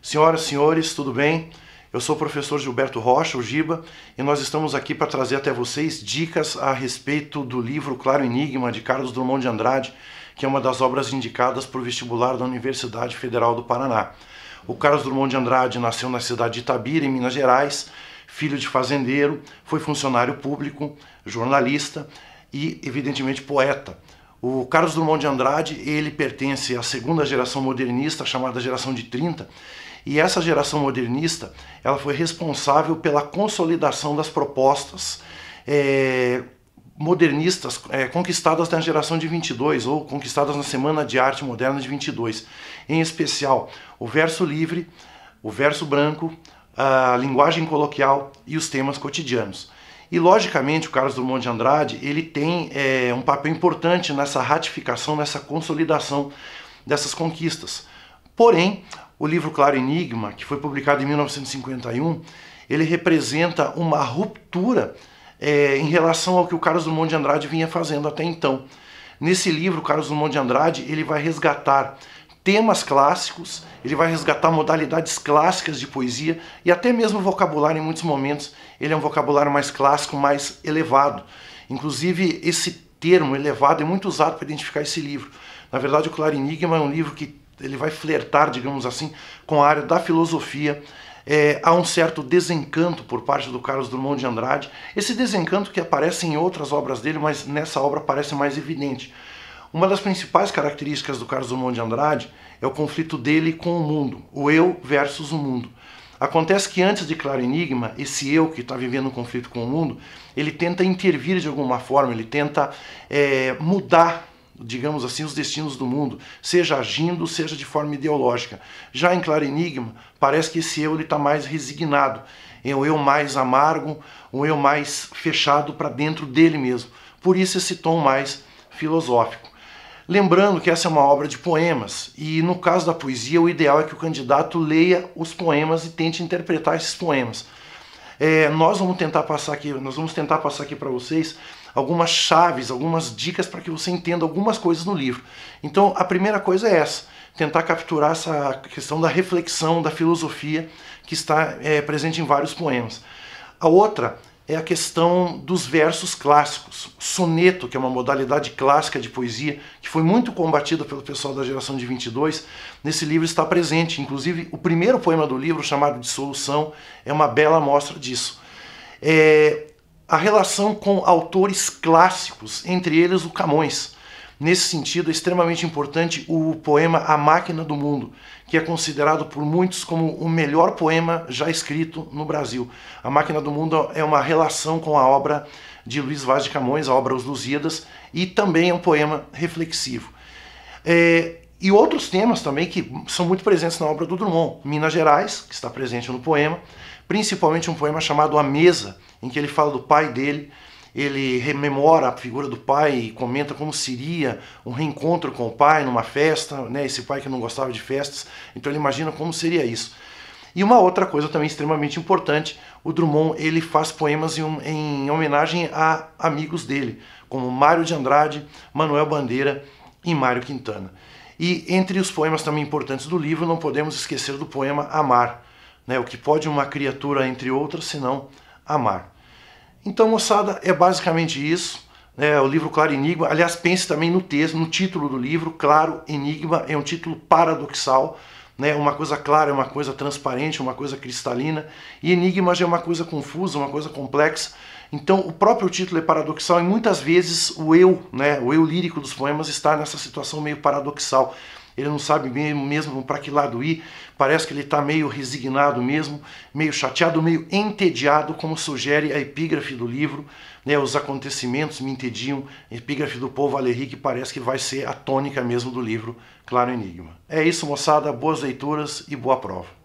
Senhoras e senhores, tudo bem? Eu sou o professor Gilberto Rocha, o Giba, e nós estamos aqui para trazer até vocês dicas a respeito do livro Claro Enigma, de Carlos Drummond de Andrade, que é uma das obras indicadas para o vestibular da Universidade Federal do Paraná. O Carlos Drummond de Andrade nasceu na cidade de Itabira, em Minas Gerais, filho de fazendeiro, foi funcionário público, jornalista e, evidentemente, poeta. O Carlos Drummond de Andrade, ele pertence à segunda geração modernista, chamada geração de 30, e essa geração modernista, ela foi responsável pela consolidação das propostas modernistas conquistadas na geração de 22, ou conquistadas na Semana de Arte Moderna de 22. Em especial, o verso livre, o verso branco, a linguagem coloquial e os temas cotidianos. E, logicamente, o Carlos Drummond de Andrade, ele tem um papel importante nessa ratificação, nessa consolidação dessas conquistas. Porém, o livro Claro Enigma, que foi publicado em 1951, ele representa uma ruptura em relação ao que o Carlos Drummond de Andrade vinha fazendo até então. Nesse livro, o Carlos Drummond de Andrade, ele vai resgatar temas clássicos, ele vai resgatar modalidades clássicas de poesia e até mesmo o vocabulário, em muitos momentos, ele é um vocabulário mais clássico, mais elevado. Inclusive, esse termo elevado é muito usado para identificar esse livro. Na verdade, o Claro Enigma é um livro que ele vai flertar, digamos assim, com a área da filosofia. Há um certo desencanto por parte do Carlos Drummond de Andrade. Esse desencanto que aparece em outras obras dele, mas nessa obra parece mais evidente. Uma das principais características do Carlos Drummond de Andrade é o conflito dele com o mundo, o eu versus o mundo. Acontece que antes de Claro Enigma, esse eu que está vivendo um conflito com o mundo, ele tenta intervir de alguma forma, ele tenta mudar, digamos assim, os destinos do mundo, seja agindo, seja de forma ideológica. Já em Claro Enigma, parece que esse eu está mais resignado, é um eu mais amargo, um eu mais fechado para dentro dele mesmo. Por isso esse tom mais filosófico. Lembrando que essa é uma obra de poemas, e no caso da poesia, o ideal é que o candidato leia os poemas e tente interpretar esses poemas. Nós vamos tentar passar aqui para vocês algumas chaves, algumas dicas para que você entenda algumas coisas no livro. Então, a primeira coisa é essa, tentar capturar essa questão da reflexão, da filosofia que está presente em vários poemas. A outra é a questão dos versos clássicos. Soneto, que é uma modalidade clássica de poesia, que foi muito combatida pelo pessoal da geração de 22, nesse livro está presente. Inclusive, o primeiro poema do livro, chamado Dissolução, é uma bela amostra disso. A relação com autores clássicos, entre eles o Camões. Nesse sentido, é extremamente importante o poema A Máquina do Mundo, que é considerado por muitos como o melhor poema já escrito no Brasil. A Máquina do Mundo é uma relação com a obra de Luís Vaz de Camões, a obra Os Lusíadas, e também é um poema reflexivo. E outros temas também que são muito presentes na obra do Drummond. Minas Gerais, que está presente no poema, principalmente um poema chamado A Mesa, em que ele fala do pai dele. Ele rememora a figura do pai e comenta como seria um reencontro com o pai numa festa, né? Esse pai que não gostava de festas, então ele imagina como seria isso. E uma outra coisa também extremamente importante, o Drummond ele faz poemas em homenagem a amigos dele, como Mário de Andrade, Manuel Bandeira e Mário Quintana. E entre os poemas também importantes do livro, não podemos esquecer do poema Amar, né? O que pode uma criatura, entre outras, senão amar. Então, moçada, é basicamente isso. O livro Claro Enigma. Aliás, pense também no texto, no título do livro. Claro Enigma é um título paradoxal, né? Uma coisa clara é uma coisa transparente, uma coisa cristalina. E enigma já é uma coisa confusa, uma coisa complexa. Então, o próprio título é paradoxal e muitas vezes o eu, né, o eu lírico dos poemas está nessa situação meio paradoxal. Ele não sabe mesmo para que lado ir, parece que ele está meio resignado mesmo, meio chateado, meio entediado, como sugere a epígrafe do livro, né? Os acontecimentos me entediam, a epígrafe do Paul Valéry, que parece que vai ser a tônica mesmo do livro Claro Enigma. É isso, moçada, boas leituras e boa prova.